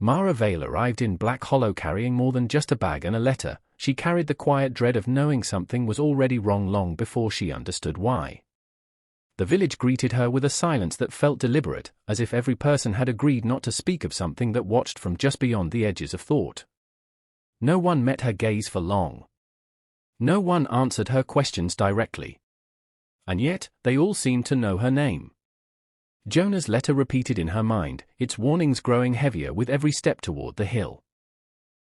Mara Vale arrived in Black Hollow carrying more than just a bag and a letter. She carried the quiet dread of knowing something was already wrong long before she understood why. The village greeted her with a silence that felt deliberate, as if every person had agreed not to speak of something that watched from just beyond the edges of thought. No one met her gaze for long. No one answered her questions directly. And yet, they all seemed to know her name. Jonah's letter repeated in her mind, its warnings growing heavier with every step toward the hill.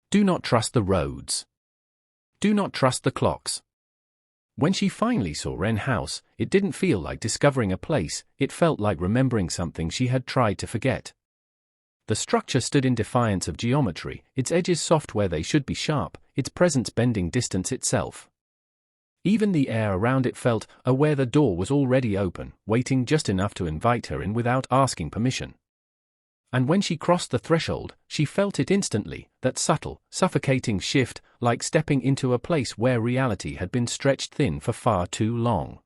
Do not trust the roads. Do not trust the clocks. When she finally saw Wren House, it didn't feel like discovering a place, it felt like remembering something she had tried to forget. The structure stood in defiance of geometry, its edges soft where they should be sharp, its presence bending distance itself. Even the air around it felt aware the door was already open, waiting just enough to invite her in without asking permission. And when she crossed the threshold, she felt it instantly, that subtle, suffocating shift, like stepping into a place where reality had been stretched thin for far too long.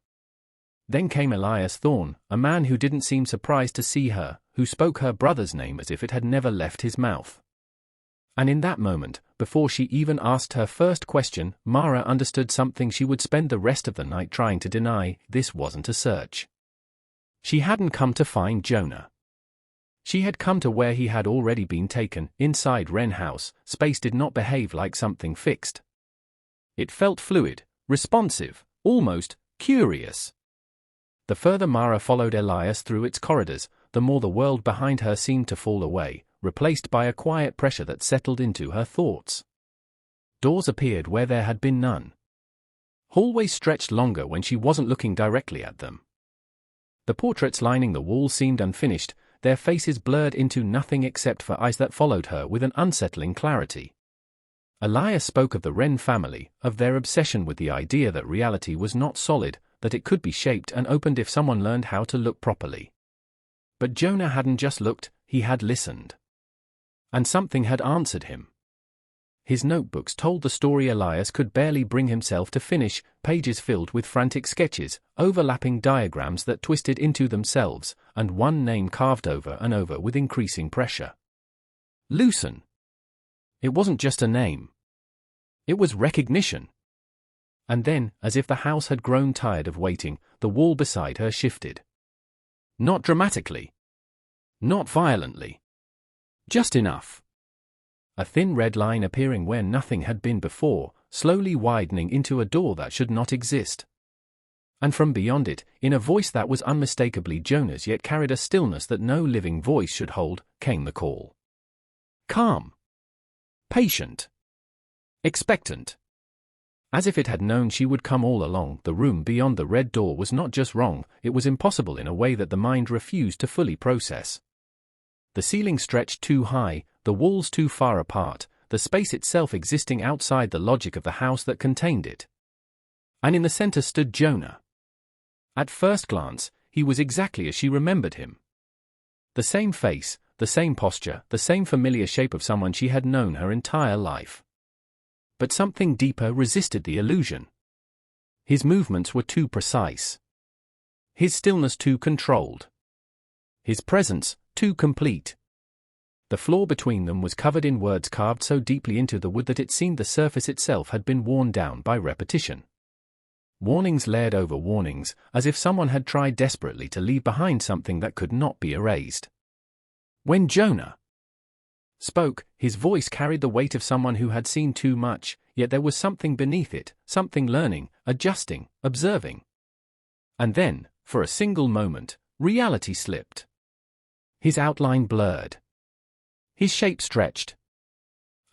Then came Elias Thorne, a man who didn't seem surprised to see her, who spoke her brother's name as if it had never left his mouth. And in that moment, before she even asked her first question, Mara understood something she would spend the rest of the night trying to deny: this wasn't a search. She hadn't come to find Jonah. She had come to where he had already been taken. Inside Wren House, space did not behave like something fixed. It felt fluid, responsive, almost curious. The further Mara followed Elias through its corridors, the more the world behind her seemed to fall away, replaced by a quiet pressure that settled into her thoughts. Doors appeared where there had been none. Hallways stretched longer when she wasn't looking directly at them. The portraits lining the wall seemed unfinished, their faces blurred into nothing except for eyes that followed her with an unsettling clarity. Elias spoke of the Wren family, of their obsession with the idea that reality was not solid, that it could be shaped and opened if someone learned how to look properly. But Jonah hadn't just looked, he had listened. And something had answered him. His notebooks told the story Elias could barely bring himself to finish, pages filled with frantic sketches, overlapping diagrams that twisted into themselves, and one name carved over and over with increasing pressure. Lucen. It wasn't just a name. It was recognition. And then, as if the house had grown tired of waiting, the wall beside her shifted. Not dramatically. Not violently. Just enough. A thin red line appearing where nothing had been before, slowly widening into a door that should not exist. And from beyond it, in a voice that was unmistakably Jonah's yet carried a stillness that no living voice should hold, came the call. Calm. Patient. Expectant. As if it had known she would come all along, the room beyond the red door was not just wrong, it was impossible in a way that the mind refused to fully process. The ceiling stretched too high, the walls too far apart, the space itself existing outside the logic of the house that contained it. And in the center stood Jonah. At first glance, he was exactly as she remembered him. The same face, the same posture, the same familiar shape of someone she had known her entire life. But something deeper resisted the illusion. His movements were too precise. His stillness too controlled. His presence too complete. The floor between them was covered in words carved so deeply into the wood that it seemed the surface itself had been worn down by repetition. Warnings layered over warnings, as if someone had tried desperately to leave behind something that could not be erased. When Jonah spoke, his voice carried the weight of someone who had seen too much, yet there was something beneath it, something learning, adjusting, observing. And then, for a single moment, reality slipped. His outline blurred. His shape stretched.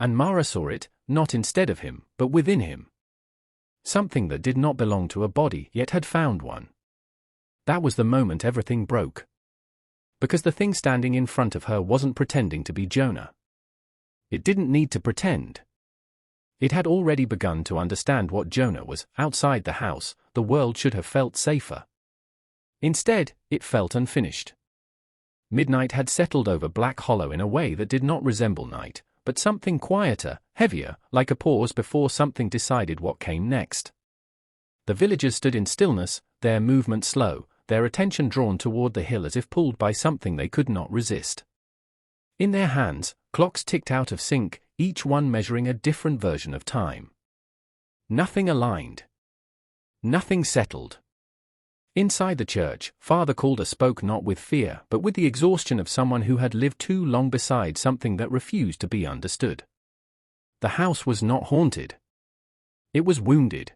And Mara saw it, not instead of him, but within him. Something that did not belong to a body, yet had found one. That was the moment everything broke. Because the thing standing in front of her wasn't pretending to be Jonah. It didn't need to pretend. It had already begun to understand what Jonah was. Outside the house, the world should have felt safer. Instead, it felt unfinished. Midnight had settled over Black Hollow in a way that did not resemble night, but something quieter, heavier, like a pause before something decided what came next. The villagers stood in stillness, their movement slow, their attention drawn toward the hill as if pulled by something they could not resist. In their hands, clocks ticked out of sync, each one measuring a different version of time. Nothing aligned. Nothing settled. Inside the church, Father Calder spoke not with fear but with the exhaustion of someone who had lived too long beside something that refused to be understood. The house was not haunted. It was wounded.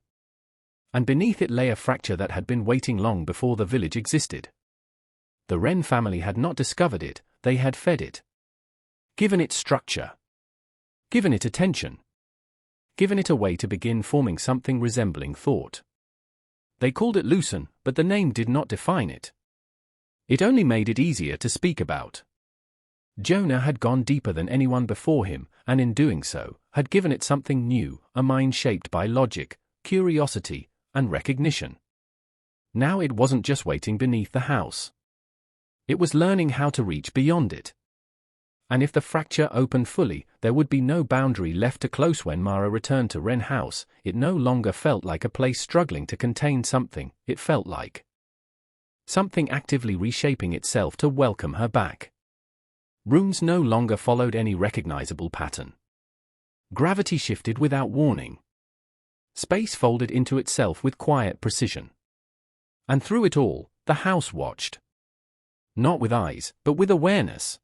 And beneath it lay a fracture that had been waiting long before the village existed. The Wren family had not discovered it, they had fed it. Given it structure. Given it attention. Given it a way to begin forming something resembling thought. They called it Lucen, but the name did not define it. It only made it easier to speak about. Jonah had gone deeper than anyone before him, and in doing so, had given it something new, a mind shaped by logic, curiosity, and recognition. Now it wasn't just waiting beneath the house. It was learning how to reach beyond it. And if the fracture opened fully, there would be no boundary left to close. When Mara returned to Wren House, it no longer felt like a place struggling to contain something, it felt like something actively reshaping itself to welcome her back. Rooms no longer followed any recognizable pattern. Gravity shifted without warning. Space folded into itself with quiet precision. And through it all, the house watched. Not with eyes, but with awareness.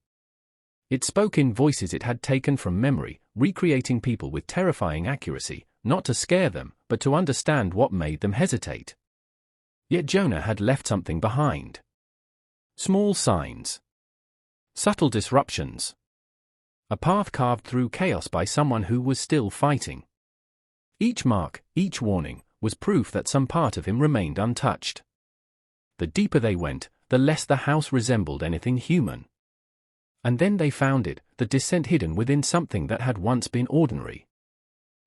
It spoke in voices it had taken from memory, recreating people with terrifying accuracy, not to scare them, but to understand what made them hesitate. Yet Jonah had left something behind. Small signs. Subtle disruptions. A path carved through chaos by someone who was still fighting. Each mark, each warning, was proof that some part of him remained untouched. The deeper they went, the less the house resembled anything human. And then they found it, the descent hidden within something that had once been ordinary.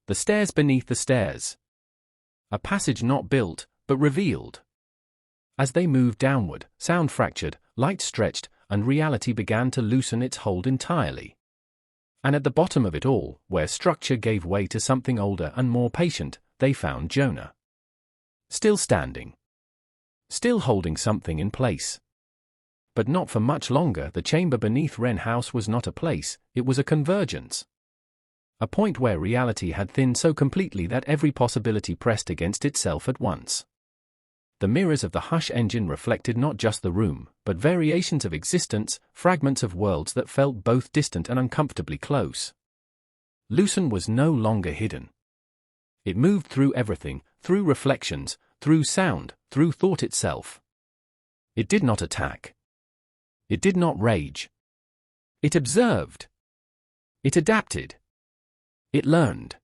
The stairs beneath the stairs. A passage not built, but revealed. As they moved downward, sound fractured, light stretched, and reality began to loosen its hold entirely. And at the bottom of it all, where structure gave way to something older and more patient, they found Jonah. Still standing. Still holding something in place. But not for much longer. The chamber beneath Wren House was not a place, it was a convergence. A point where reality had thinned so completely that every possibility pressed against itself at once. The mirrors of the Hush engine reflected not just the room, but variations of existence, fragments of worlds that felt both distant and uncomfortably close. Lucen was no longer hidden. It moved through everything, through reflections, through sound, through thought itself. It did not attack. It did not rage. It observed. It adapted. It learned.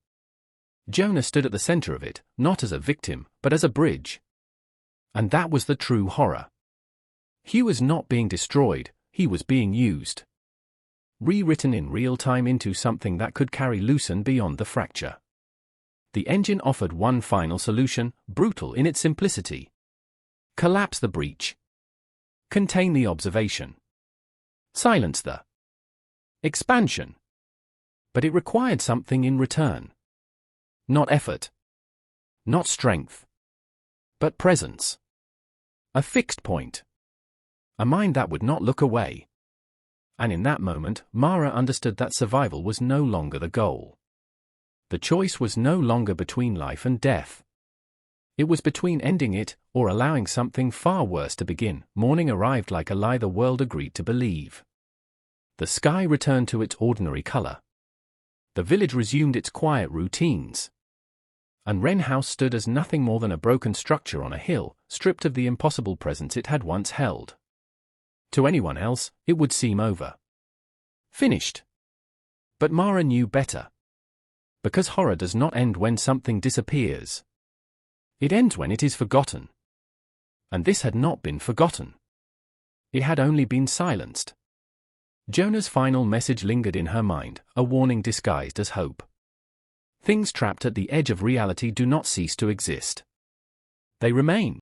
Jonah stood at the center of it, not as a victim, but as a bridge. And that was the true horror. He was not being destroyed, he was being used. Rewritten in real time into something that could carry Lucen beyond the fracture. The engine offered one final solution, brutal in its simplicity. Collapse the breach. Contain the observation. Silence the expansion. But it required something in return. Not effort. Not strength. But presence. A fixed point. A mind that would not look away. And in that moment, Mara understood that survival was no longer the goal. The choice was no longer between life and death. It was between ending it, or allowing something far worse to begin. Morning arrived like a lie the world agreed to believe. The sky returned to its ordinary color. The village resumed its quiet routines. And Wren House stood as nothing more than a broken structure on a hill, stripped of the impossible presence it had once held. To anyone else, it would seem over. Finished. But Mara knew better. Because horror does not end when something disappears. It ends when it is forgotten. And this had not been forgotten. It had only been silenced. Jonah's final message lingered in her mind, a warning disguised as hope. Things trapped at the edge of reality do not cease to exist. They remain.